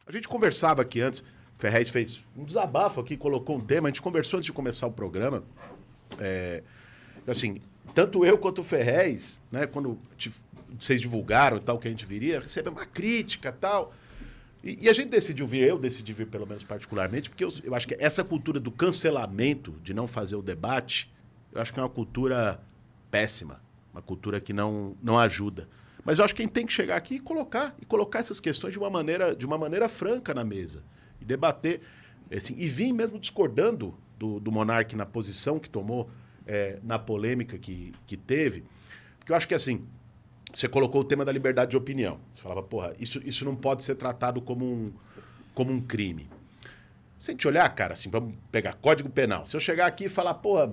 A gente conversava aqui antes, o Ferrez fez um desabafo aqui, colocou um tema, a gente conversou antes de começar o programa. Assim, tanto eu quanto o Ferrez, né, quando vocês divulgaram e tal, que a gente viria, recebeu uma crítica e tal. E a gente decidiu vir, eu decidi vir pelo menos particularmente, porque eu acho que essa cultura do cancelamento, de não fazer o debate, eu acho que é uma cultura péssima, uma cultura que não ajuda. Mas eu acho que quem tem que chegar aqui e colocar essas questões de uma maneira franca na mesa. E debater, assim, e vir mesmo discordando do Monark na posição que tomou, na polêmica que teve. Porque eu acho que, assim, você colocou o tema da liberdade de opinião. Você falava, porra, isso não pode ser tratado como um crime. Se a gente olhar, cara, assim, vamos pegar Código Penal. Se eu chegar aqui e falar, porra,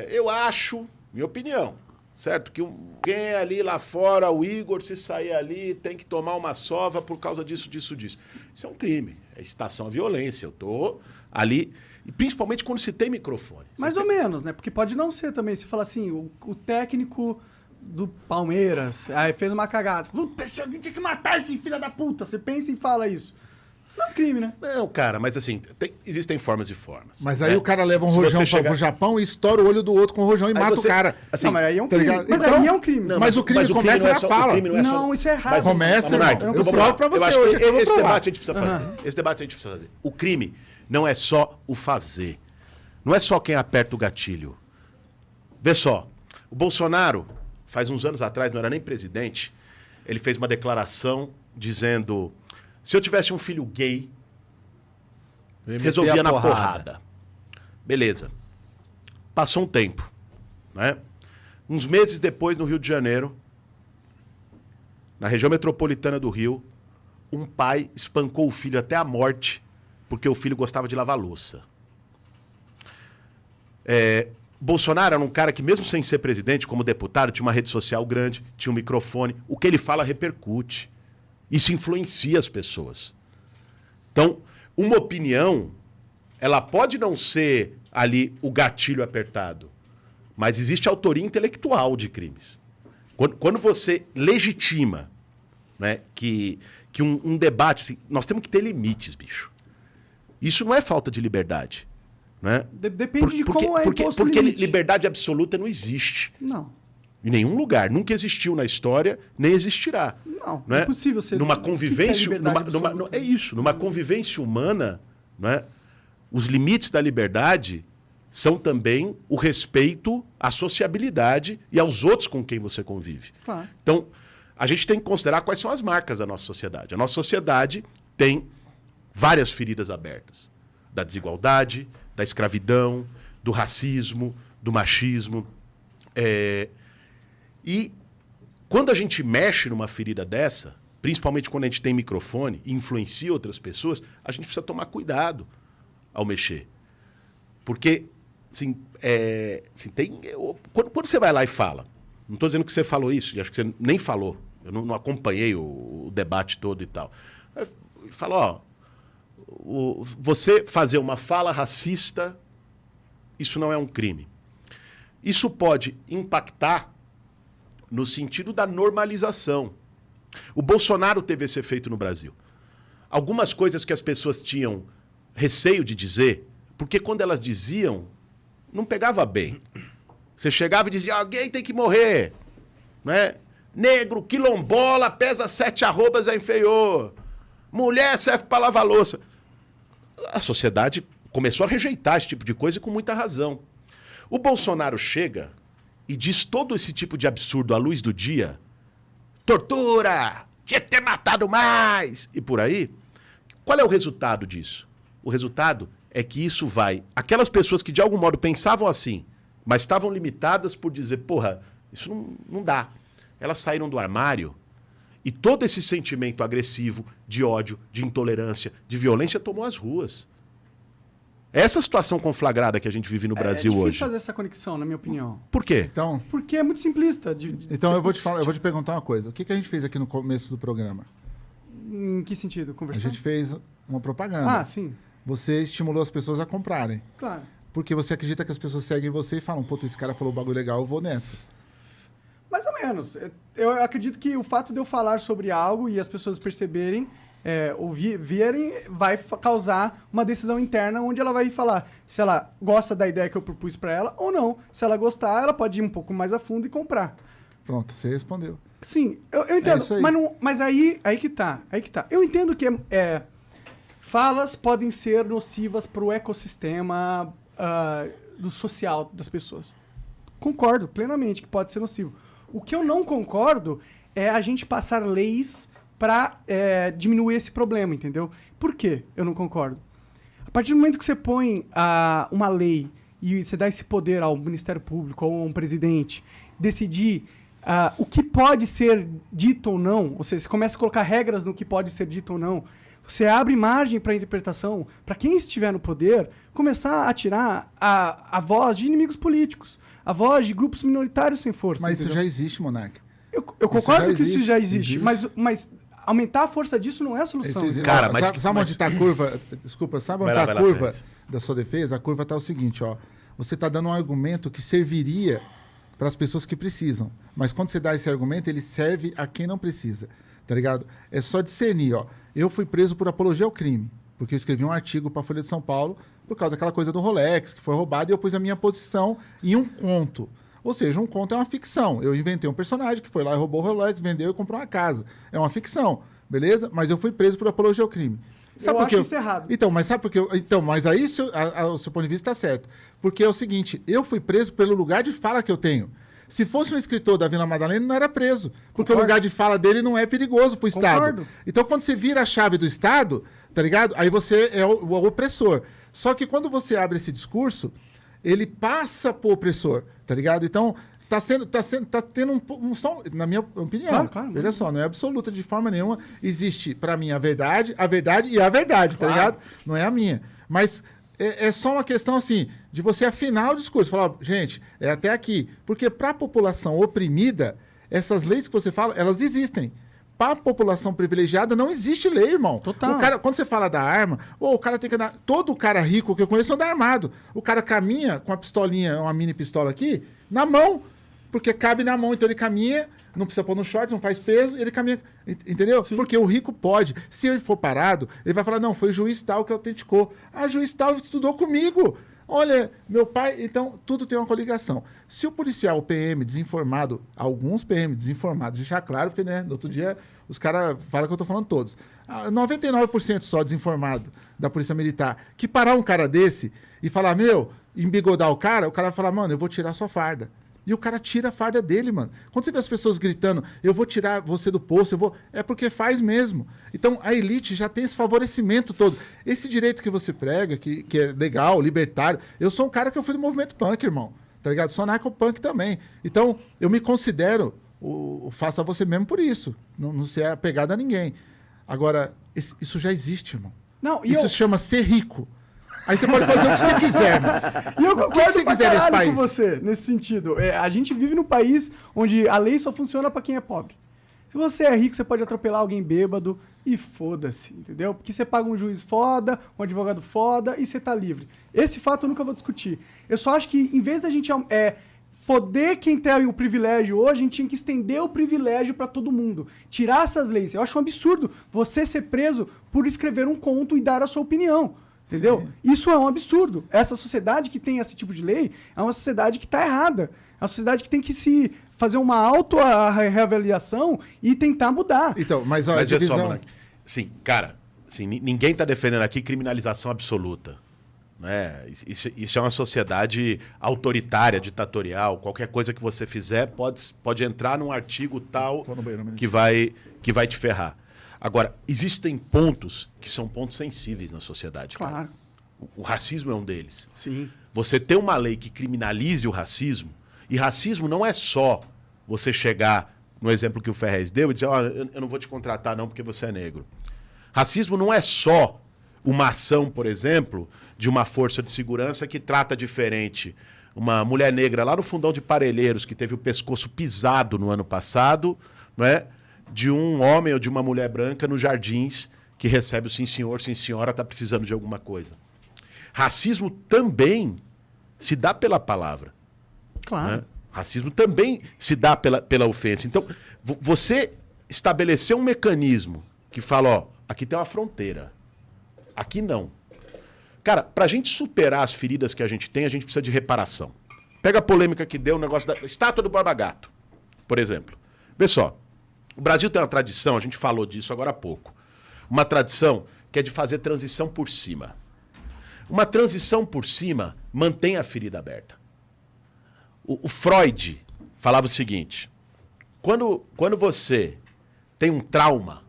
eu acho, minha opinião, certo? Que quem é ali lá fora, o Igor, se sair ali, tem que tomar uma sova por causa disso. Isso é um crime. É incitação à violência. Eu tô ali... E principalmente quando se tem microfone. Mais ou menos, né? Porque pode não ser também. Você fala assim, o técnico do Palmeiras aí fez uma cagada. Puta, alguém tinha que matar esse filho da puta. Você pensa e fala isso. Não é um crime, né? Não, cara, mas assim, existem formas e formas. Mas aí o cara leva um rojão pro Japão e estoura o olho do outro com o rojão e mata o cara. Assim, não, mas aí é um crime. Mas então, aí é um crime. Não, mas o crime começa na fala. Não, isso é errado. Mas começa, eu provo pra você hoje. Esse debate a gente precisa fazer. Esse debate a gente precisa fazer. O crime não é só o fazer. Não é só quem aperta o gatilho. Vê só, o Bolsonaro, faz uns anos atrás, não era nem presidente, ele fez uma declaração dizendo, se eu tivesse um filho gay, resolvia na porrada. Beleza. Passou um tempo, né? Uns meses depois, no Rio de Janeiro, na região metropolitana do Rio, um pai espancou o filho até a morte porque o filho gostava de lavar louça. Bolsonaro era um cara que, mesmo sem ser presidente, como deputado, tinha uma rede social grande, tinha um microfone. O que ele fala repercute. Isso influencia as pessoas. Então, uma opinião, ela pode não ser ali o gatilho apertado, mas existe autoria intelectual de crimes. Quando você legitima, né, que um debate... Assim, nós temos que ter limites, bicho. Isso não é falta de liberdade. Né? Depende de como é imposto porque limite. Liberdade absoluta não existe. Não. Em nenhum lugar. Nunca existiu na história, nem existirá. Não, não é possível ser. Numa convivência... É isso. Numa convivência humana, não é? Os limites da liberdade são também o respeito à sociabilidade e aos outros com quem você convive. Claro. Então, a gente tem que considerar quais são as marcas da nossa sociedade. A nossa sociedade tem várias feridas abertas. Da desigualdade, da escravidão, do racismo, do machismo. E quando a gente mexe numa ferida dessa, principalmente quando a gente tem microfone e influencia outras pessoas, a gente precisa tomar cuidado ao mexer. Porque, assim, quando você vai lá e fala, não estou dizendo que você falou isso, acho que você nem falou, eu não acompanhei o debate todo e tal. Fala, ó, você fazer uma fala racista, isso não é um crime. Isso pode impactar no sentido da normalização. O Bolsonaro teve esse efeito no Brasil. Algumas coisas que as pessoas tinham receio de dizer, porque quando elas diziam, não pegava bem. Você chegava e dizia, alguém tem que morrer. Né? Negro, quilombola, pesa 7 arrobas, é inferior. Mulher serve para lavar louça. A sociedade começou a rejeitar esse tipo de coisa e com muita razão. O Bolsonaro chega e diz todo esse tipo de absurdo à luz do dia. Tortura! Tinha que ter matado mais! E por aí. Qual é o resultado disso? O resultado é que isso vai... Aquelas pessoas que de algum modo pensavam assim, mas estavam limitadas por dizer, porra, isso não dá. Elas saíram do armário e todo esse sentimento agressivo, de ódio, de intolerância, de violência tomou as ruas. Essa situação conflagrada que a gente vive no Brasil hoje. É difícil fazer essa conexão, na minha opinião. Por quê? Então, porque é muito simplista. Então eu vou te perguntar uma coisa. O que a gente fez aqui no começo do programa? Em que sentido? A Conversar? gente fez uma propaganda. Ah, sim. Você estimulou as pessoas a comprarem. Claro. Porque você acredita que as pessoas seguem você e falam, puta, esse cara falou bagulho legal, eu vou nessa. Mais ou menos. Eu acredito que o fato de eu falar sobre algo e as pessoas perceberem ouvirem, vai causar uma decisão interna onde ela vai falar se ela gosta da ideia que eu propus para ela ou não. Se ela gostar, ela pode ir um pouco mais a fundo e comprar. Pronto, você respondeu. Sim, eu entendo, isso aí. mas aí que tá. Eu entendo que falas podem ser nocivas para o ecossistema do social das pessoas. Concordo plenamente que pode ser nocivo. O que eu não concordo é a gente passar leis para diminuir esse problema, entendeu? Por quê? Eu não concordo. A partir do momento que você põe uma lei e você dá esse poder ao Ministério Público ou a um presidente decidir o que pode ser dito ou não, ou seja, você começa a colocar regras no que pode ser dito ou não, você abre margem para interpretação, para quem estiver no poder, começar a tirar a voz de inimigos políticos, a voz de grupos minoritários sem força. Mas entendeu? isso já existe, Monark. Eu concordo que isso já existe. Existe. Mas aumentar a força disso não é a solução. Cara, mas- sabe onde está a curva? Desculpa, sabe onde Vai lá, está a vai lá, curva Fred. da sua defesa? A curva está o seguinte, ó. Você está dando um argumento que serviria para as pessoas que precisam. Mas quando você dá esse argumento, ele serve a quem não precisa. Tá ligado? É só discernir, ó. Eu fui preso por apologia ao crime, porque eu escrevi um artigo para a Folha de São Paulo por causa daquela coisa do Rolex, que foi roubado, e eu pus a minha posição em um conto. Ou seja, um conto é uma ficção. Eu inventei um personagem que foi lá e roubou o Rolex, vendeu e comprou uma casa. É uma ficção, beleza? Mas eu fui preso por apologia ao crime. Eu por quê? acho isso errado. Então, mas sabe por quê? Então, mas aí o seu ponto de vista está certo. Porque é o seguinte, eu fui preso pelo lugar de fala que eu tenho. Se fosse um escritor da Vila Madalena, não era preso. Porque Concordo. o lugar de fala dele não é perigoso para o Estado. Concordo. Então, quando você vira a chave do Estado, tá ligado? Aí você é o opressor. Só que quando você abre esse discurso, ele passa pro opressor, tá ligado? Então, tá tendo um som, na minha opinião. Claro. Veja só, não é absoluta de forma nenhuma. Existe, pra mim, a verdade e a verdade, tá ligado? Não é a minha. Mas é só uma questão, assim, de você afinar o discurso. Falar, ó, gente, é até aqui. Porque pra população oprimida, essas leis que você fala, elas existem. Para a população privilegiada não existe lei, irmão. Total. O cara, quando você fala da arma, o cara tem que andar. Todo cara rico que eu conheço anda armado. O cara caminha com a pistolinha, uma mini pistola aqui, na mão. Porque cabe na mão. Então ele caminha, não precisa pôr no short, não faz peso, ele caminha. Entendeu? Sim. Porque o rico pode. Se ele for parado, ele vai falar: não, foi o juiz tal que autenticou. Ah, juiz tal estudou comigo. Olha, meu pai. Então, tudo tem uma coligação. Se o policial, o PM, desinformado, alguns PM desinformados, deixar claro, porque, né, no outro dia os caras falam que eu tô falando todos. 99% só desinformado da Polícia Militar, que parar um cara desse e falar, embigodar o cara vai falar, mano, eu vou tirar sua farda. E o cara tira a farda dele, mano. Quando você vê as pessoas gritando, eu vou tirar você do posto, é porque faz mesmo. Então, a elite já tem esse favorecimento todo. Esse direito que você prega, que é legal, libertário. Eu sou um cara que eu fui do movimento punk, irmão. Tá ligado? Sou narcopunk também. Então, eu me considero faça você mesmo por isso. Não ser apegado a ninguém. Agora, isso já existe, irmão. Não, e Isso se chama ser rico. Aí você pode fazer o que você quiser, mano. E eu O que concordo você pra quiser nesse caralho país. com você, nesse sentido. A gente vive num país onde a lei só funciona pra quem é pobre. Se você é rico, você pode atropelar alguém bêbado e foda-se, entendeu? Porque você paga um juiz foda, um advogado foda e você tá livre. Esse fato eu nunca vou discutir. Eu só acho que, em vez da gente foder quem tem o privilégio hoje, a gente tinha que estender o privilégio pra todo mundo. Tirar essas leis. Eu acho um absurdo você ser preso por escrever um conto e dar a sua opinião. Entendeu? Sim. Isso é um absurdo. Essa sociedade que tem esse tipo de lei é uma sociedade que está errada. É uma sociedade que tem que se fazer uma auto-reavaliação e tentar mudar. Então, mas a Mas divisão... é só, Monark. Sim, cara, assim, ninguém está defendendo aqui criminalização absoluta. Né? Isso é uma sociedade autoritária, ditatorial. Qualquer coisa que você fizer pode entrar num artigo tal que vai te ferrar. Agora, existem pontos que são pontos sensíveis na sociedade. Claro. Cara. O racismo é um deles. Sim. Você ter uma lei que criminalize o racismo, e racismo não é só você chegar, no exemplo que o Ferrez deu, e dizer, eu não vou te contratar não porque você é negro. Racismo não é só uma ação, por exemplo, de uma força de segurança que trata diferente uma mulher negra lá no fundão de Parelheiros, que teve o pescoço pisado no ano passado, não é? De um homem ou de uma mulher branca nos Jardins que recebe o sim senhor, sim senhora, está precisando de alguma coisa. Racismo também se dá pela palavra. Claro. Né? Racismo também se dá pela ofensa. Então, você estabelecer um mecanismo que fala, Aqui tem uma fronteira. Aqui não. Cara, pra gente superar as feridas que a gente tem, a gente precisa de reparação. Pega a polêmica que deu o negócio da estátua do Borba Gato, por exemplo. Vê só, o Brasil tem uma tradição, a gente falou disso agora há pouco, uma tradição que é de fazer transição por cima. Uma transição por cima mantém a ferida aberta. O Freud falava o seguinte, quando você tem um trauma,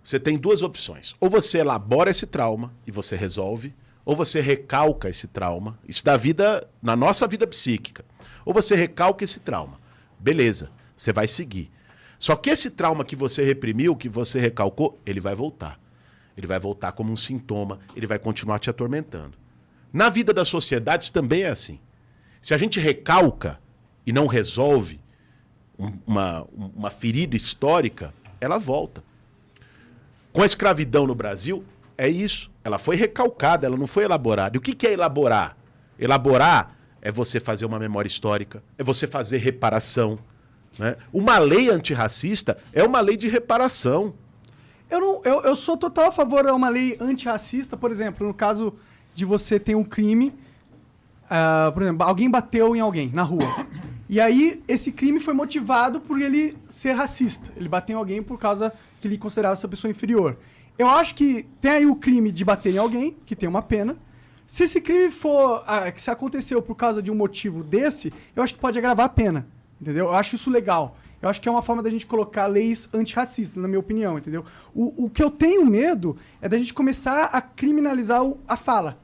você tem duas opções. Ou você elabora esse trauma e você resolve, ou você recalca esse trauma. Isso da vida, na nossa vida psíquica. Ou você recalca esse trauma. Beleza, você vai seguir. Só que esse trauma que você reprimiu, que você recalcou, ele vai voltar. Ele vai voltar como um sintoma, ele vai continuar te atormentando. Na vida das sociedades também é assim. Se a gente recalca e não resolve uma ferida histórica, ela volta. Com a escravidão no Brasil, é isso. Ela foi recalcada, ela não foi elaborada. E o que é elaborar? Elaborar é você fazer uma memória histórica, é você fazer reparação. Né? Uma lei antirracista é uma lei de reparação. Eu sou total a favor de uma lei antirracista, por exemplo, no caso de você ter um crime, por exemplo, alguém bateu em alguém na rua. E aí, esse crime foi motivado por ele ser racista. Ele bateu em alguém por causa que ele considerava essa pessoa inferior. Eu acho que tem aí o crime de bater em alguém, que tem uma pena. Se esse crime for... se aconteceu por causa de um motivo desse, eu acho que pode agravar a pena. Entendeu? Eu acho isso legal. Eu acho que é uma forma da gente colocar leis antirracistas, na minha opinião, entendeu? O que eu tenho medo é da gente começar a criminalizar a fala.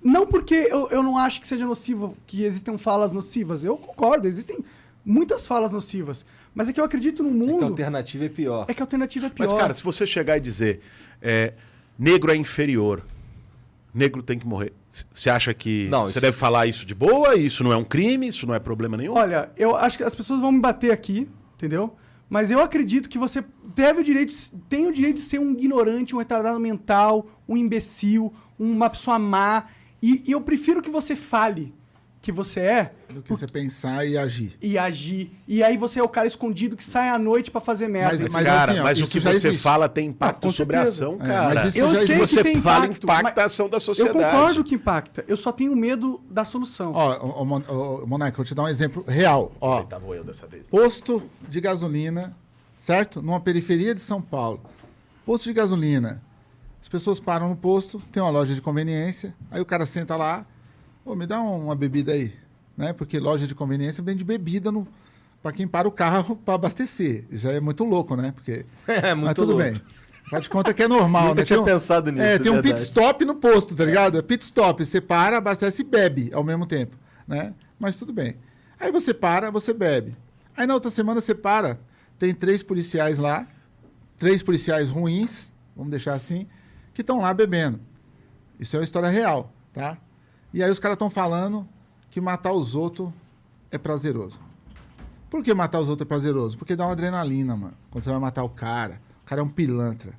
Não porque eu não acho que seja nocivo, que existam falas nocivas. Eu concordo, existem muitas falas nocivas. Mas é que eu acredito no mundo... É que a alternativa é pior. É que a alternativa é pior. Mas, cara, se você chegar e dizer negro é inferior, negro tem que morrer, você acha que você deve falar isso de boa? Isso não é um crime? Isso não é problema nenhum? Olha, eu acho que as pessoas vão me bater aqui, entendeu? Mas eu acredito que você tem o direito de ser um ignorante, um retardado mental, um imbecil, uma pessoa má. E eu prefiro que você fale que você é... Do que você pensar e agir. E agir. E aí você é o cara escondido que sai à noite pra fazer merda. Mas cara, assim, ó, mas o que você existe. fala tem impacto sobre a ação, cara. mas isso eu sei que você tem fala, impacto, impacta a ação da sociedade. Eu concordo que impacta. Eu só tenho medo da solução. Ó, Monarca, eu vou te dar um exemplo real. Ó, Eita, vou eu dessa vez. posto de gasolina, certo? Numa periferia de São Paulo. Posto de gasolina. As pessoas param no posto, tem uma loja de conveniência, aí o cara senta lá, me dá uma bebida aí. Né? Porque loja de conveniência vende bebida para quem para o carro para abastecer. Já é muito louco, né? Porque... muito Mas tudo louco. bem. Faz de conta que é normal, Nunca né? tinha pensado nisso, tem um verdade. pit stop no posto, tá ligado? É pit stop. Você para, abastece e bebe ao mesmo tempo, né? Mas tudo bem. Aí você para, você bebe. Aí na outra semana você para, tem 3 policiais lá, 3 policiais ruins, vamos deixar assim, que estão lá bebendo. Isso é uma história real, tá? E aí os caras estão falando que matar os outros é prazeroso. Por que matar os outros é prazeroso? Porque dá uma adrenalina, mano. Quando você vai matar o cara é um pilantra,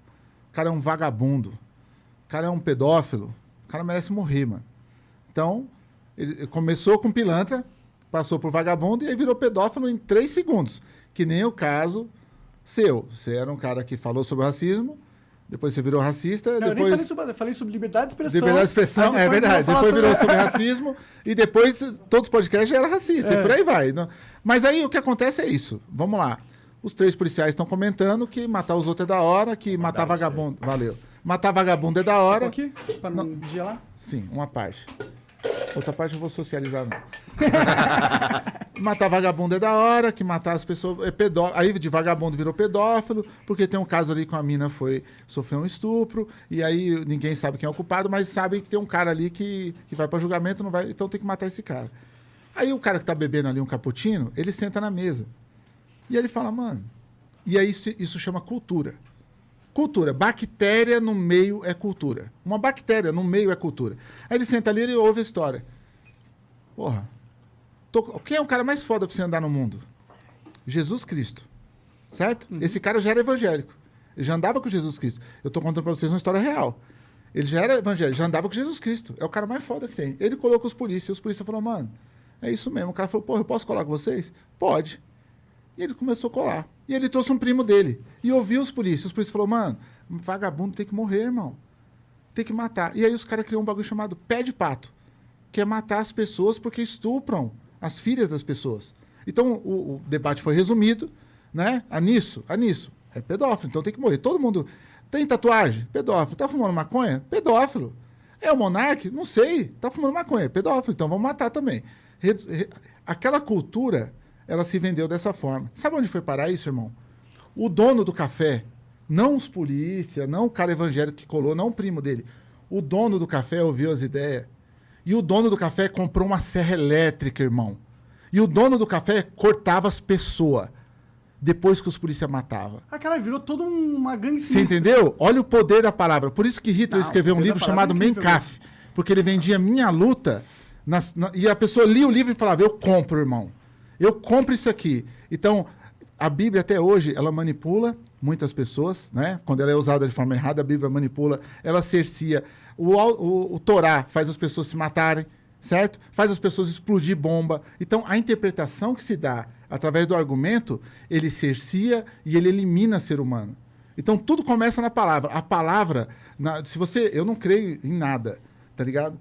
o cara é um vagabundo, o cara é um pedófilo, o cara merece morrer, mano. Então, ele começou com pilantra, passou por vagabundo e aí virou pedófilo em 3 segundos. Que nem o caso seu. Você era um cara que falou sobre o racismo, depois você virou racista. Não, depois... eu falei sobre liberdade de expressão. Liberdade de expressão, é verdade. Depois virou sobre racismo e depois todos os podcasts já eram racistas. E por aí vai. Mas aí o que acontece é isso. Vamos lá. Os 3 policiais estão comentando que matar os outros é da hora, que matar vagabundo... Valeu. Matar vagabundo é da hora. Aqui, para não gelar? Sim, uma parte. Outra parte eu vou socializar, não. Matar vagabundo é da hora, que matar as pessoas é pedófilo. Aí de vagabundo virou pedófilo, porque tem um caso ali com a mina sofreu um estupro, e aí ninguém sabe quem é o culpado, mas sabe que tem um cara ali que vai para julgamento, não vai, então tem que matar esse cara. Aí o cara que tá bebendo ali um cappuccino, ele senta na mesa. E ele fala, mano... E aí isso chama cultura. Cultura. Bactéria no meio é cultura. Uma bactéria no meio é cultura. Aí ele senta ali e ele ouve a história. Porra. Quem é o cara mais foda pra você andar no mundo? Jesus Cristo. Certo? Esse cara já era evangélico. Ele já andava com Jesus Cristo. Eu tô contando pra vocês uma história real. Ele já era evangélico, já andava com Jesus Cristo. É o cara mais foda que tem. Ele colocou os polícias falaram, mano, é isso mesmo. O cara falou, porra, eu posso colar com vocês? Pode. E ele começou a colar. E ele trouxe um primo dele. E ouviu os polícias. Os polícias falaram, mano, Vagabundo tem que morrer, irmão. Tem que matar. E aí os caras criam um bagulho chamado pé de pato, que é matar as pessoas porque estupram as filhas das pessoas. Então, o debate foi resumido, né? Nisso. É pedófilo, então tem que morrer. Todo mundo tem tatuagem? Pedófilo. Tá fumando maconha? Pedófilo. É o monarca? Não sei. Tá fumando maconha? Pedófilo. Então vamos matar também. Aquela cultura, ela se vendeu dessa forma. Sabe onde foi parar isso, irmão? O dono do café, não os polícia, não o cara evangélico que colou, não o primo dele. O dono do café ouviu as ideias. E o dono do café comprou uma serra elétrica, irmão. E o dono do café cortava as pessoas depois que os polícias matavam. Cara, virou toda uma gangue Você entendeu? Olha o poder da palavra. Por isso que Hitler escreveu um livro chamado Mein Kampf. Porque ele vendia Minha Luta e a pessoa lia o livro e falava, eu compro, irmão. Eu compro isso aqui. Então, a Bíblia até hoje, ela manipula muitas pessoas, né? Quando ela é usada de forma errada, a Bíblia manipula, ela cercia. O Torá faz as pessoas se matarem, certo? Faz as pessoas explodir bomba. Então, a interpretação que se dá através do argumento, ele cercia e ele elimina o ser humano. Então, tudo começa na palavra. A palavra, eu não creio em nada, tá ligado?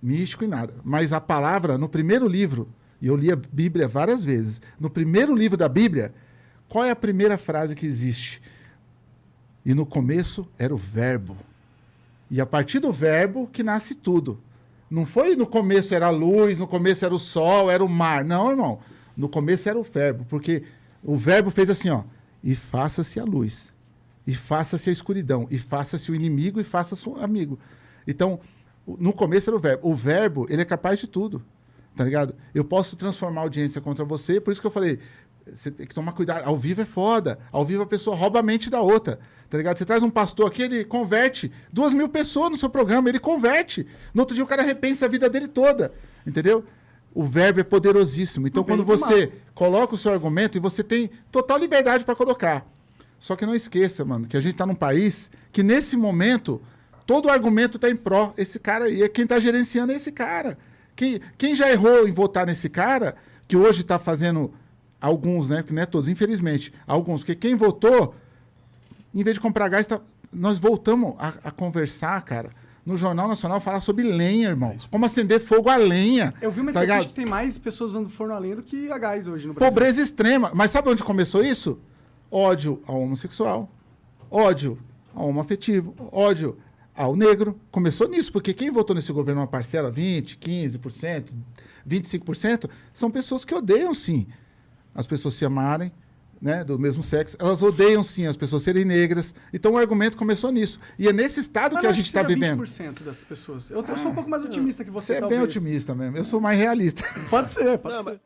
Místico em nada. Mas a palavra, no primeiro livro, e eu li a Bíblia várias vezes, no primeiro livro da Bíblia, qual é a primeira frase que existe? E no começo era o verbo. E a partir do verbo que nasce tudo. Não foi no começo era a luz, no começo era o sol, era o mar. Não, irmão. No começo era o verbo, porque o verbo fez assim, ó. E faça-se a luz. E faça-se a escuridão. E faça-se o inimigo e faça-se o amigo. Então, no começo era o verbo. O verbo, ele é capaz de tudo. Tá ligado? Eu posso transformar a audiência contra você, por isso que eu falei, você tem que tomar cuidado. Ao vivo é foda. Ao vivo a pessoa rouba a mente da outra. Tá ligado? Você traz um pastor aqui, ele converte 2.000 pessoas no seu programa, ele converte. No outro dia o cara repensa a vida dele toda. Entendeu? O verbo é poderosíssimo. Então, quando você coloca o seu argumento, e você tem total liberdade para colocar. Só que não esqueça, mano, que a gente tá num país que, nesse momento, todo o argumento tá em pró. Esse cara aí, quem tá gerenciando é esse cara. Quem já errou em votar nesse cara, que hoje tá fazendo alguns, né? Que não é todos, infelizmente. Alguns, porque quem votou, em vez de comprar gás, nós voltamos a conversar, cara. No Jornal Nacional, falar sobre lenha, irmão. Como acender fogo a lenha. Eu vi uma tá estatística que tem mais pessoas usando forno a lenha do que a gás hoje no Brasil. Pobreza extrema. Mas sabe onde começou isso? Ódio ao homossexual, ódio ao homoafetivo, ódio ao negro. Começou nisso, porque quem votou nesse governo uma parcela, 20%, 15%, 25%, são pessoas que odeiam, sim, as pessoas se amarem, né, do mesmo sexo. Elas odeiam, sim, as pessoas serem negras. Então, o argumento começou nisso. E é nesse estado que a gente está vivendo. 20% dessas pessoas. Eu sou um pouco mais otimista que você, Você é talvez. bem otimista mesmo. Eu sou mais realista. Pode ser, pode ser.